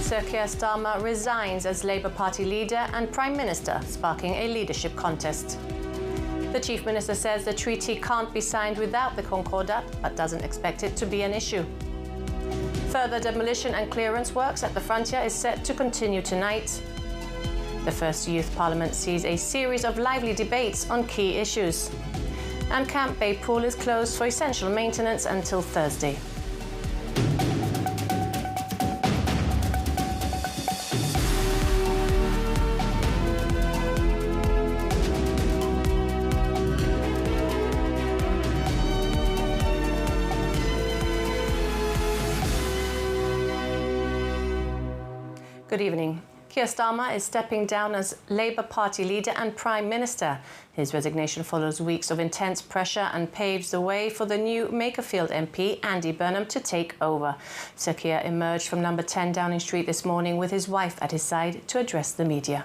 Sir Keir Starmer resigns as Labour Party leader and Prime Minister, sparking a leadership contest. The Chief Minister says the treaty can't be signed without the Concordat, but doesn't expect it to be an issue. Further demolition and clearance works at the frontier is set to continue tonight. The first Youth Parliament sees a series of lively debates on key issues. And Camp Bay Pool is closed for essential maintenance until Thursday. Good evening. Keir Starmer is stepping down as Labour Party leader and Prime Minister. His resignation follows weeks of intense pressure and paves the way for the new Makerfield MP, Andy Burnham, to take over. Sir Keir emerged from number 10 Downing Street this morning with his wife at his side to address the media.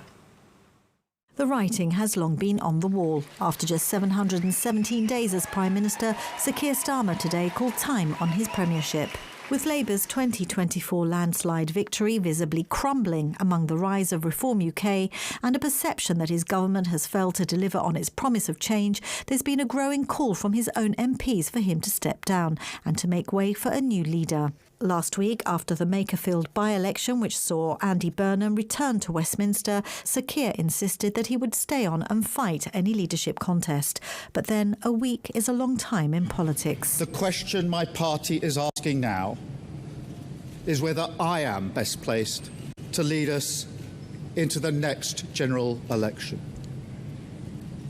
The writing has long been on the wall. After just 717 days as Prime Minister, Sir Keir Starmer today called time on his premiership. With Labour's 2024 landslide victory visibly crumbling among the rise of Reform UK and a perception that his government has failed to deliver on its promise of change, there's been a growing call from his own MPs for him to step down and to make way for a new leader. Last week, after the Makerfield by-election, which saw Andy Burnham return to Westminster, Sir Keir insisted that he would stay on and fight any leadership contest. But then a week is a long time in politics. The question my party is asking now is whether I am best placed to lead us into the next general election.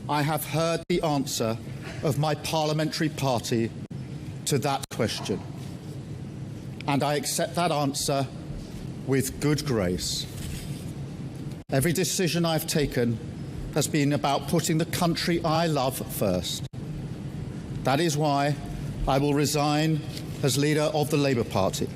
I have heard the answer of my parliamentary party to that question, and I accept that answer with good grace. Every decision I've taken has been about putting the country I love first. That is why I will resign as leader of the Labour Party.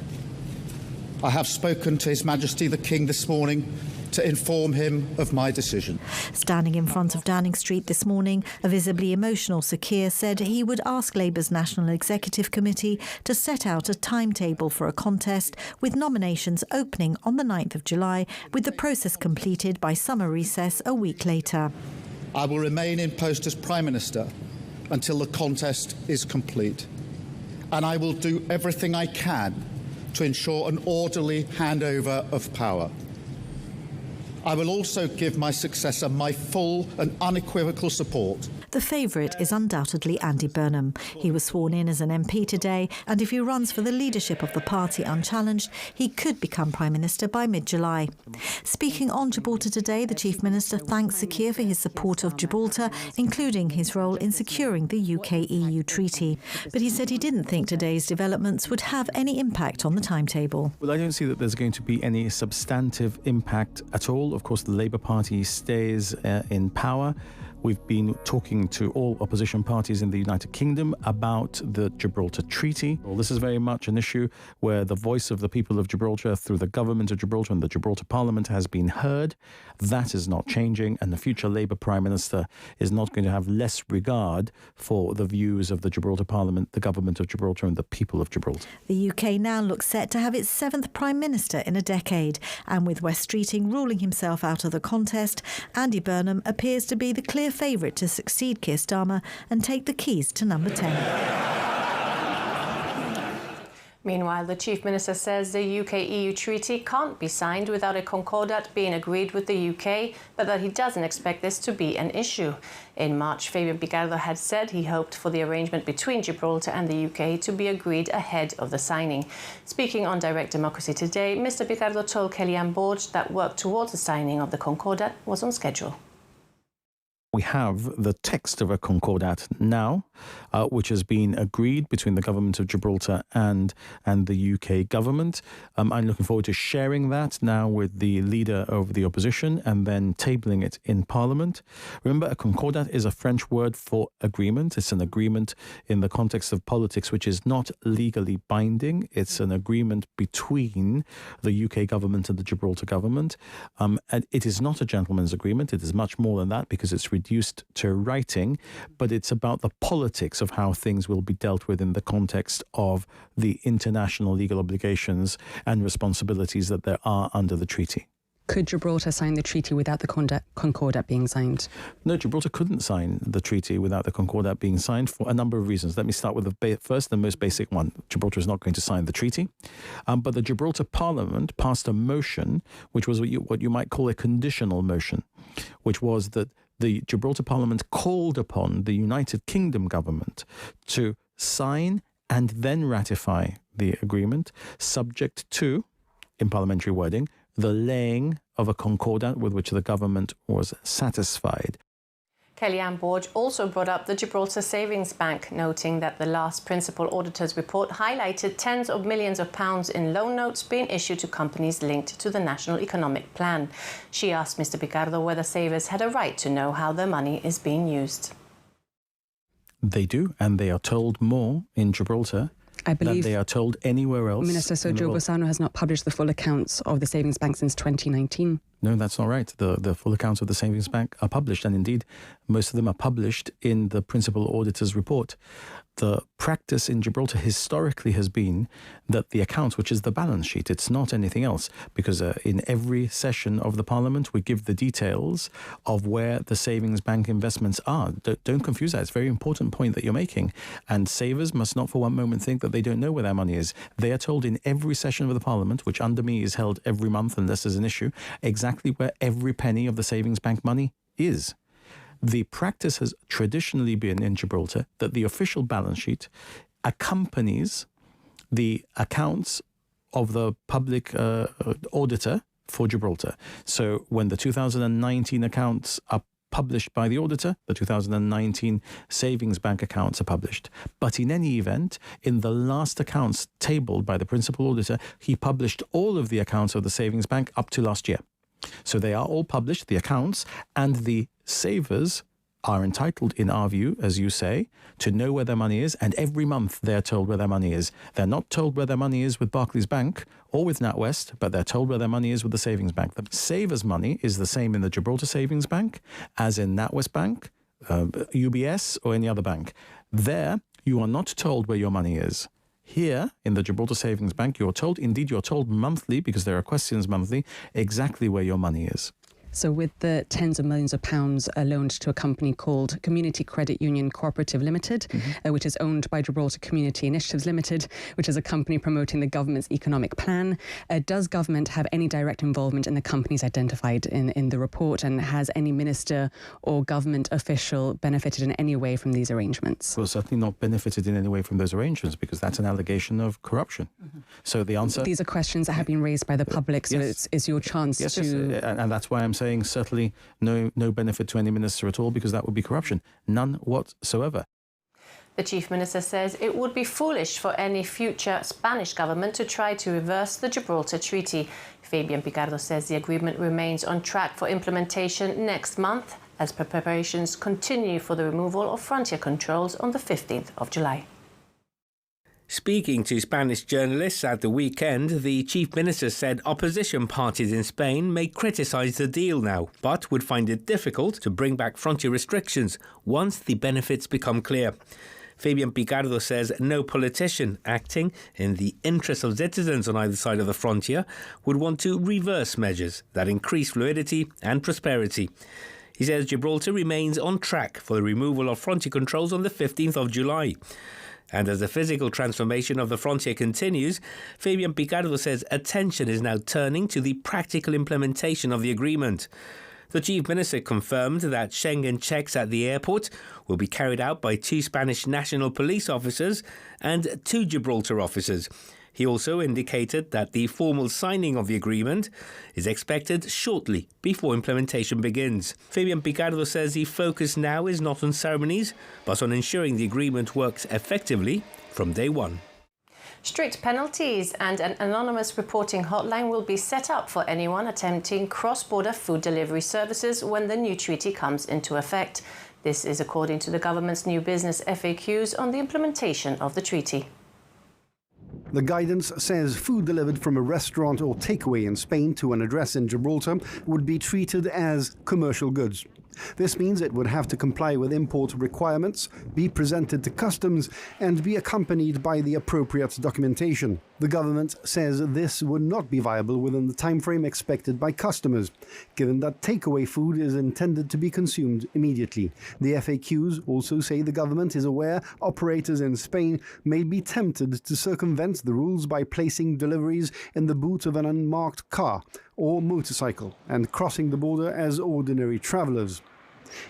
I have spoken to His Majesty the King this morning to inform him of my decision. Standing in front of Downing Street this morning, a visibly emotional Sir Keir said he would ask Labour's National Executive Committee to set out a timetable for a contest, with nominations opening on the 9th of July, with the process completed by summer recess a week later. I will remain in post as Prime Minister until the contest is complete, and I will do everything I can to ensure an orderly handover of power. I will also give my successor my full and unequivocal support. The favourite is undoubtedly Andy Burnham. He was sworn in as an MP today, and if he runs for the leadership of the party unchallenged, he could become Prime Minister by mid-July. Speaking on Gibraltar today, the Chief Minister thanked Sir Keir for his support of Gibraltar, including his role in securing the UK-EU treaty. But he said he didn't think today's developments would have any impact on the timetable. Well, I don't see that there's going to be any substantive impact at all. Of course, the Labour Party stays in power. We've been talking to all opposition parties in the United Kingdom about the Gibraltar Treaty. Well, this is very much an issue where the voice of the people of Gibraltar through the government of Gibraltar and the Gibraltar Parliament has been heard. That is not changing, and the future Labour Prime Minister is not going to have less regard for the views of the Gibraltar Parliament, the government of Gibraltar and the people of Gibraltar. The UK now looks set to have its 7th Prime Minister in a decade, and with West Streeting ruling himself out of the contest, Andy Burnham appears to be the clear favourite to succeed Keir Starmer and take the keys to number 10. Meanwhile, the Chief Minister says the UK-EU treaty can't be signed without a concordat being agreed with the UK, but that he doesn't expect this to be an issue. In March, Fabian Picardo had said he hoped for the arrangement between Gibraltar and the UK to be agreed ahead of the signing. Speaking on Direct Democracy today, Mr. Picardo told Kellyanne Borge that work towards the signing of the concordat was on schedule. We have the text of a concordat now, which has been agreed between the government of Gibraltar and the UK government. I'm looking forward to sharing that now with the leader of the opposition and then tabling it in Parliament. Remember, a concordat is a French word for agreement. It's an agreement in the context of politics which is not legally binding. It's an agreement between the UK government and the Gibraltar government. And it is not a gentleman's agreement. It is much more than that because it's reduced to writing, but it's about the politics of how things will be dealt with in the context of the international legal obligations and responsibilities that there are under the treaty. Could Gibraltar sign the treaty without the Concordat being signed? No, Gibraltar couldn't sign the treaty without the Concordat being signed for a number of reasons. Let me start with the most basic one. Gibraltar is not going to sign the treaty, but the Gibraltar Parliament passed a motion, which was what you might call a conditional motion, which was that the Gibraltar Parliament called upon the United Kingdom government to sign and then ratify the agreement, subject to, in parliamentary wording, the laying of a concordat with which the government was satisfied. Kellyanne Borge also brought up the Gibraltar Savings Bank, noting that the last principal auditor's report highlighted tens of millions of pounds in loan notes being issued to companies linked to the National Economic Plan. She asked Mr. Picardo whether savers had a right to know how their money is being used. They do, and they are told more in Gibraltar I believe than they are told anywhere else. Minister Sergio Bossano has not published the full accounts of the Savings Bank since 2019. No, that's not right. The full accounts of the Savings Bank are published, and indeed, most of them are published in the Principal Auditor's report. The practice in Gibraltar historically has been that the accounts, which is the balance sheet, it's not anything else, because in every session of the Parliament, we give the details of where the Savings Bank investments are. Don't confuse that. It's a very important point that you're making. And savers must not for one moment think that they don't know where their money is. They are told in every session of the Parliament, which under me is held every month unless there's an issue, exactly where every penny of the Savings Bank money is. The practice has traditionally been in Gibraltar that the official balance sheet accompanies the accounts of the public auditor for Gibraltar. So when the 2019 accounts are published by the auditor, the 2019 Savings Bank accounts are published. But in any event, in the last accounts tabled by the principal auditor, he published all of the accounts of the Savings Bank up to last year. So they are all published, the accounts, and the savers are entitled, in our view, as you say, to know where their money is, and every month they're told where their money is. They're not told where their money is with Barclays Bank or with NatWest, but they're told where their money is with the Savings Bank. The savers' money is the same in the Gibraltar Savings Bank as in NatWest Bank, UBS, or any other bank. There, you are not told where your money is. Here, in the Gibraltar Savings Bank, you're told monthly, because there are questions monthly, exactly where your money is. So with the tens of millions of pounds loaned to a company called Community Credit Union Cooperative Limited, which is owned by Gibraltar Community Initiatives Limited, which is a company promoting the government's economic plan, does government have any direct involvement in the companies identified in the report, and has any minister or government official benefited in any way from these arrangements? Well, certainly not benefited in any way from those arrangements, because that's an allegation of corruption. So the answer... These are questions that have been raised by the public, so yes. it's your chance to... Yes, and that's why I'm saying certainly no benefit to any minister at all, because that would be corruption. None whatsoever. The Chief Minister says it would be foolish for any future Spanish government to try to reverse the Gibraltar Treaty. Fabian Picardo says the agreement remains on track for implementation next month as preparations continue for the removal of frontier controls on the 15th of July. Speaking to Spanish journalists at the weekend, the Chief Minister said opposition parties in Spain may criticise the deal now, but would find it difficult to bring back frontier restrictions once the benefits become clear. Fabian Picardo says no politician acting in the interest of citizens on either side of the frontier would want to reverse measures that increase fluidity and prosperity. He says Gibraltar remains on track for the removal of frontier controls on the 15th of July. And as the physical transformation of the frontier continues, Fabian Picardo says attention is now turning to the practical implementation of the agreement. The Chief Minister confirmed that Schengen checks at the airport will be carried out by 2 Spanish national police officers and 2 Gibraltar officers. He also indicated that the formal signing of the agreement is expected shortly before implementation begins. Fabian Picardo says the focus now is not on ceremonies, but on ensuring the agreement works effectively from day one. Strict penalties and an anonymous reporting hotline will be set up for anyone attempting cross-border food delivery services when the new treaty comes into effect. This is according to the government's new business FAQs on the implementation of the treaty. The guidance says food delivered from a restaurant or takeaway in Spain to an address in Gibraltar would be treated as commercial goods. This means it would have to comply with import requirements, be presented to customs, and be accompanied by the appropriate documentation. The government says this would not be viable within the timeframe expected by customers, given that takeaway food is intended to be consumed immediately. The FAQs also say the government is aware operators in Spain may be tempted to circumvent the rules by placing deliveries in the boot of an unmarked car or motorcycle and crossing the border as ordinary travelers.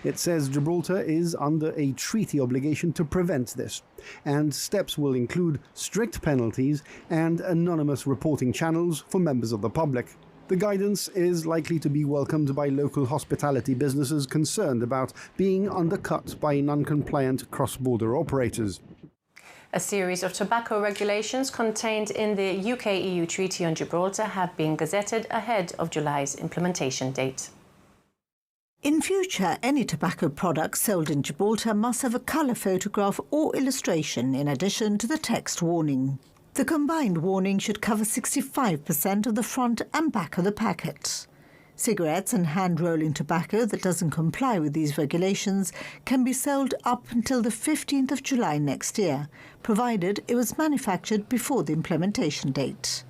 It says Gibraltar is under a treaty obligation to prevent this, and steps will include strict penalties and anonymous reporting channels for members of the public. The guidance is likely to be welcomed by local hospitality businesses concerned about being undercut by non-compliant cross-border operators. A series of tobacco regulations contained in the UK-EU Treaty on Gibraltar have been gazetted ahead of July's implementation date. In future, any tobacco products sold in Gibraltar must have a colour photograph or illustration in addition to the text warning. The combined warning should cover 65% of the front and back of the packet. Cigarettes and hand-rolling tobacco that doesn't comply with these regulations can be sold up until the 15th of July next year, provided it was manufactured before the implementation date.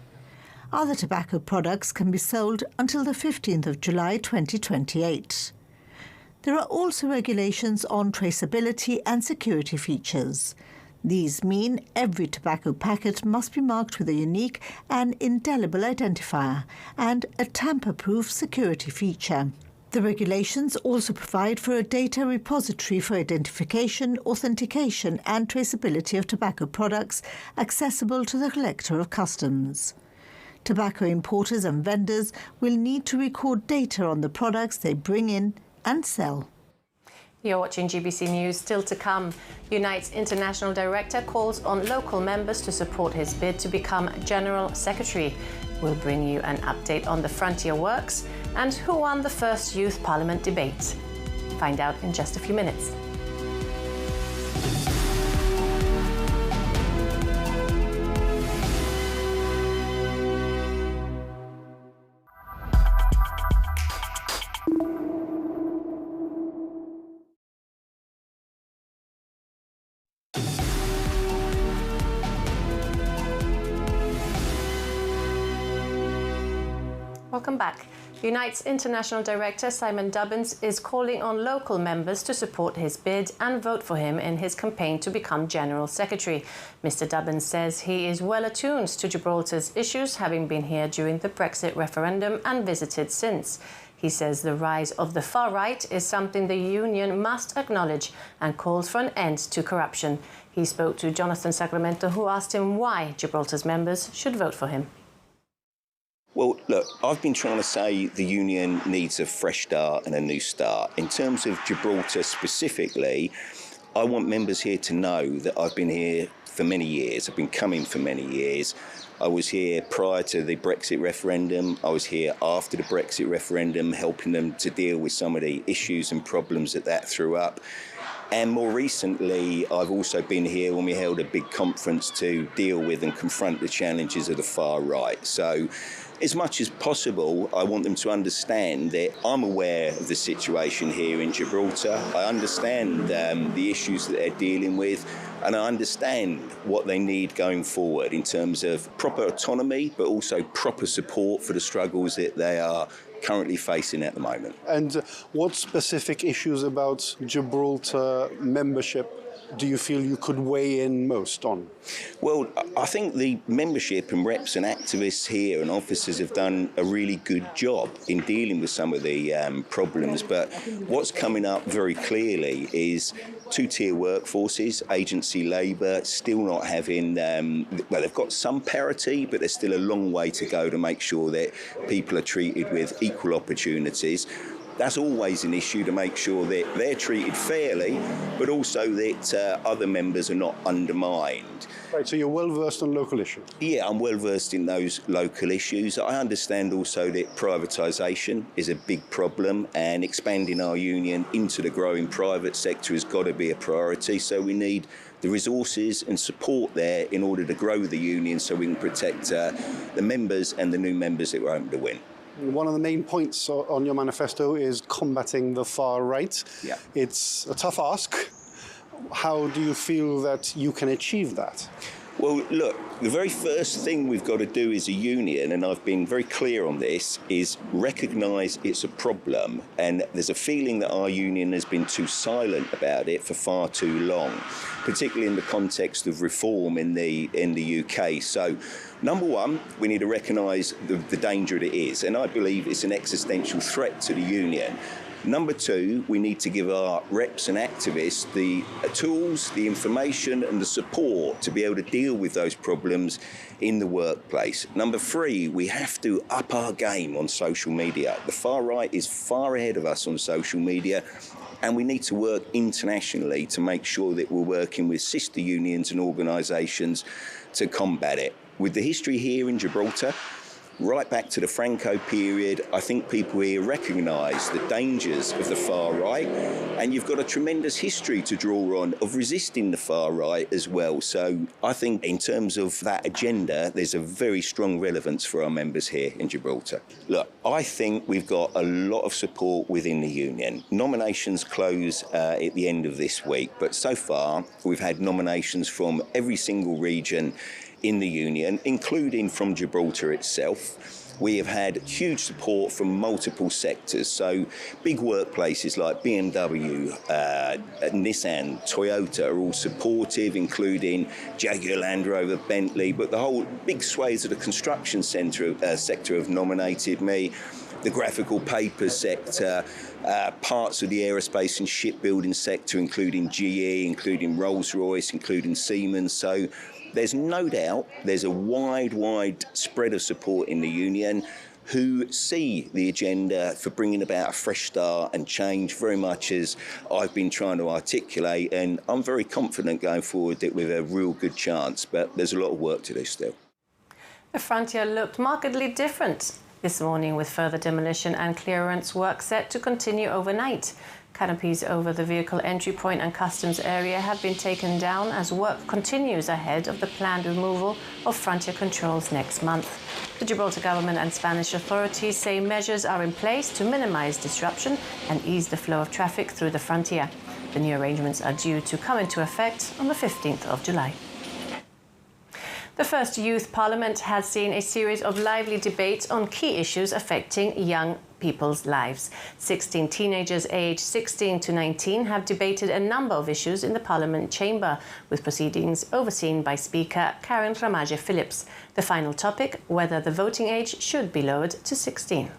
Other tobacco products can be sold until the 15th of July 2028. There are also regulations on traceability and security features. These mean every tobacco packet must be marked with a unique and indelible identifier and a tamper-proof security feature. The regulations also provide for a data repository for identification, authentication and traceability of tobacco products accessible to the collector of customs. Tobacco importers and vendors will need to record data on the products they bring in and sell. You're watching GBC News. Still to come, Unite's international director calls on local members to support his bid to become General Secretary. We'll bring you an update on the frontier works and who won the first Youth Parliament debate. Find out in just a few minutes. Welcome back. Unite's International Director Simon Dubbins is calling on local members to support his bid and vote for him in his campaign to become General Secretary. Mr. Dubbins says he is well attuned to Gibraltar's issues, having been here during the Brexit referendum and visited since. He says the rise of the far right is something the union must acknowledge and calls for an end to corruption. He spoke to Jonathan Sacramento, who asked him why Gibraltar's members should vote for him. Well, look, I've been trying to say the union needs a fresh start and a new start. In terms of Gibraltar specifically, I want members here to know that I've been here for many years. I've been coming for many years. I was here prior to the Brexit referendum. I was here after the Brexit referendum, helping them to deal with some of the issues and problems that threw up. And more recently, I've also been here when we held a big conference to deal with and confront the challenges of the far right. So, as much as possible, I want them to understand that I'm aware of the situation here in Gibraltar. I understand the issues that they're dealing with, and I understand what they need going forward in terms of proper autonomy, but also proper support for the struggles that they are currently facing at the moment. And what specific issues about Gibraltar membership do you feel you could weigh in most on? Well, I think the membership and reps and activists here and officers have done a really good job in dealing with some of the problems. But what's coming up very clearly is two-tier workforces, agency labour, still not having, well, they've got some parity, but there's still a long way to go to make sure that people are treated with equal opportunities. That's always an issue, to make sure that they're treated fairly, but also that other members are not undermined. Right, so you're well versed on local issues? Yeah, I'm well versed in those local issues. I understand also that privatisation is a big problem, and expanding our union into the growing private sector has got to be a priority. So we need the resources and support there in order to grow the union so we can protect the members and the new members that we're hoping to win. One of the main points on your manifesto is combating the far right. Yeah. It's a tough ask. How do you feel that you can achieve that? Well, look, the very first thing we've got to do as a union, and I've been very clear on this, is recognise it's a problem. And there's a feeling that our union has been too silent about it for far too long, particularly in the context of reform in the UK. So, number one, we need to recognise the danger that it is. And I believe it's an existential threat to the union. Number two, we need to give our reps and activists the tools, the information and the support to be able to deal with those problems in the workplace. Number three, we have to up our game on social media. The far right is far ahead of us on social media, and we need to work internationally to make sure that we're working with sister unions and organisations to combat it. With the history here in Gibraltar, right back to the Franco period, I think people here recognise the dangers of the far right, and you've got a tremendous history to draw on of resisting the far right as well. So I think in terms of that agenda, there's a very strong relevance for our members here in Gibraltar. Look, I think we've got a lot of support within the union. Nominations close at the end of this week, but so far we've had nominations from every single region in the union, including from Gibraltar itself. We have had huge support from multiple sectors, so big workplaces like BMW, Nissan, Toyota are all supportive, including Jaguar Land Rover, Bentley, but the whole big swathes of the construction sector have nominated me. The graphical paper sector, parts of the aerospace and shipbuilding sector, including GE, including Rolls-Royce, including Siemens. So there's no doubt there's a wide spread of support in the union who see the agenda for bringing about a fresh start and change very much as I've been trying to articulate. And I'm very confident going forward that we have a real good chance, but there's a lot of work to do still. The frontier looked markedly different this morning, with further demolition and clearance work set to continue overnight. Canopies over the vehicle entry point and customs area have been taken down as work continues ahead of the planned removal of frontier controls next month. The Gibraltar government and Spanish authorities say measures are in place to minimise disruption and ease the flow of traffic through the frontier. The new arrangements are due to come into effect on the 15th of July. The first Youth Parliament has seen a series of lively debates on key issues affecting young people's lives. 16 teenagers aged 16 to 19 have debated a number of issues in the Parliament chamber, with proceedings overseen by Speaker Karen Ramage Phillips. The final topic, whether the voting age should be lowered to 16.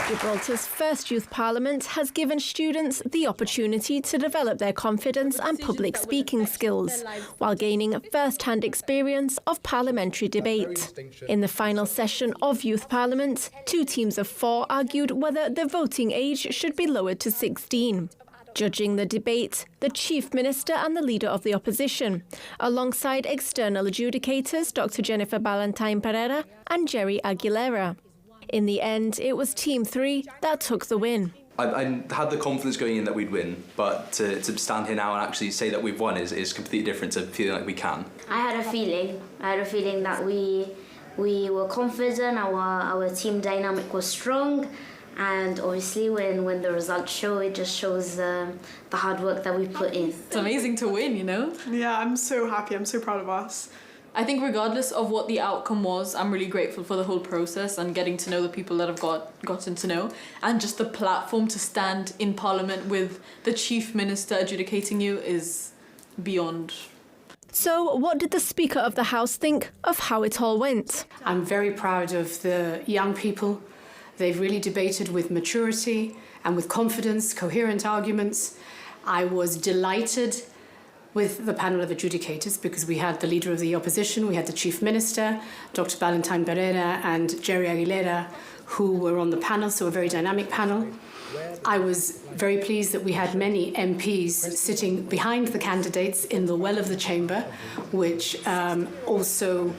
Gibraltar's first Youth Parliament has given students the opportunity to develop their confidence and public speaking skills, while gaining first-hand experience of parliamentary debate. In the final session of Youth Parliament, 2 teams of 4 argued whether the voting age should be lowered to 16. Judging the debate, the Chief Minister and the Leader of the Opposition, alongside external adjudicators Dr. Jennifer Ballantyne Pereira and Jerry Aguilera. In the end, it was Team 3 that took the win. I had the confidence going in that we'd win, but to stand here now and actually say that we've won is completely different to feeling like we can. I had a feeling that we were confident, our team dynamic was strong, and obviously when the results show, it just shows the hard work that we put in. It's amazing to win, you know? Yeah, I'm so happy, I'm so proud of us. I think regardless of what the outcome was, I'm really grateful for the whole process and getting to know the people that I've gotten to know, and just the platform to stand in Parliament with the Chief Minister adjudicating you is beyond. So what did the Speaker of the House think of how it all went? I'm very proud of the young people. They've really debated with maturity and with confidence, coherent arguments. I was delighted with the panel of adjudicators because we had the Leader of the Opposition, we had the Chief Minister, Dr. Ballantyne Pereira and Jerry Aguilera, who were on the panel, so a very dynamic panel. I was very pleased that we had many MPs sitting behind the candidates in the well of the chamber, which also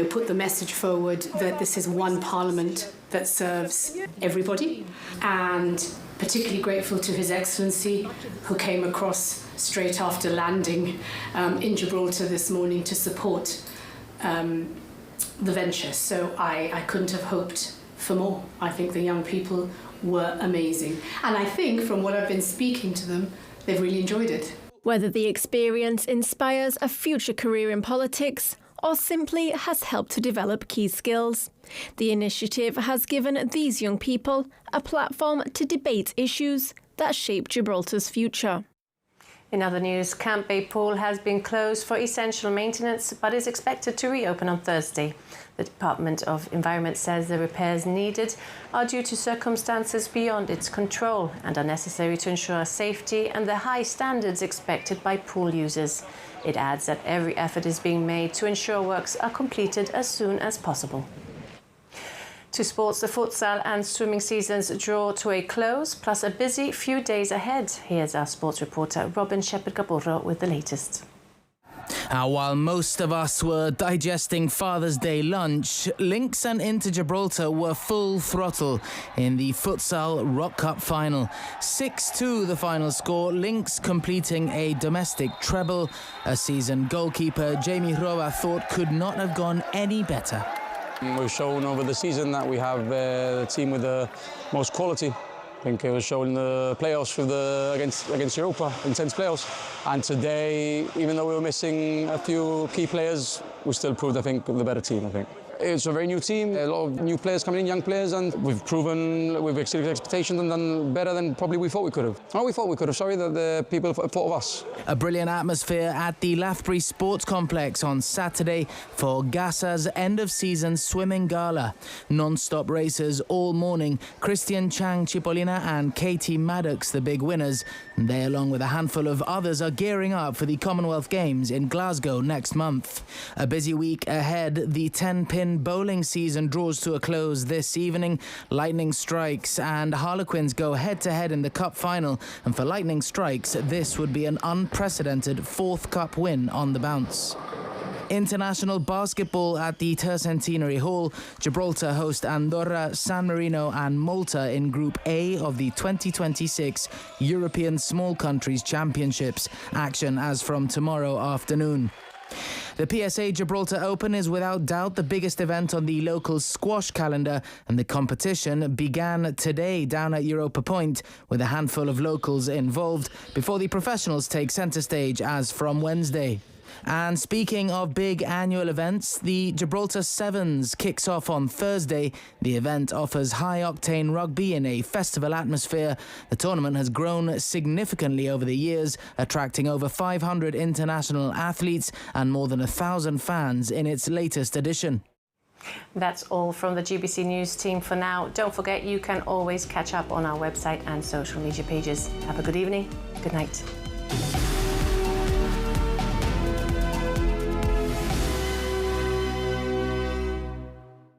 put the message forward that this is one Parliament that serves everybody. And particularly grateful to His Excellency, who came across straight after landing in Gibraltar this morning to support the venture. So I couldn't have hoped for more. I think the young people were amazing. And I think from what I've been speaking to them, they've really enjoyed it. Whether the experience inspires a future career in politics or simply has helped to develop key skills, the initiative has given these young people a platform to debate issues that shape Gibraltar's future. In other news, Camp Bay Pool has been closed for essential maintenance but is expected to reopen on Thursday. The Department of Environment says the repairs needed are due to circumstances beyond its control and are necessary to ensure safety and the high standards expected by pool users. It adds that every effort is being made to ensure works are completed as soon as possible. To sports, the futsal and swimming seasons draw to a close, plus a busy few days ahead. Here's our sports reporter Robin Shepherd-Gaburro with the latest. While most of us were digesting Father's Day lunch, Lynx and Inter Gibraltar were full throttle in the futsal Rock Cup final. 6-2 the final score, Lynx completing a domestic treble. A seasoned goalkeeper, Jamie Roa, thought could not have gone any better. We've shown over the season that we have the team with the most quality. I think it was shown in the playoffs with against Europa, intense playoffs. And today, even though we were missing a few key players, we still proved, I think, the better team, I think. It's a very new team, a lot of new players coming in, young players, and we've proven we've exceeded expectations and done better than probably we thought we could have. Oh, we thought we could have, sorry, that the people thought of us. A brilliant atmosphere at the Lathbury Sports Complex on Saturday for GASA's end-of-season swimming gala. Non-stop races all morning. Christian Chang Chipolina and Katie Maddox, the big winners. They, along with a handful of others, are gearing up for the Commonwealth Games in Glasgow next month. A busy week ahead. The 10-pin bowling season draws to a close this evening. Lightning Strikes and Harlequins go head-to-head in the Cup final. And for Lightning Strikes, this would be an unprecedented fourth Cup win on the bounce. International basketball at the Tercentenary Hall. Gibraltar host Andorra, San Marino and Malta in Group A of the 2026 European Small Countries Championships. Action as from tomorrow afternoon. The PSA Gibraltar Open is without doubt the biggest event on the local squash calendar, and the competition began today down at Europa Point with a handful of locals involved before the professionals take centre stage as from Wednesday. And speaking of big annual events, the Gibraltar Sevens kicks off on Thursday. The event offers high-octane rugby in a festival atmosphere. The tournament has grown significantly over the years, attracting over 500 international athletes and more than 1,000 fans in its latest edition. That's all from the GBC News team for now. Don't forget, you can always catch up on our website and social media pages. Have a good evening. Good night.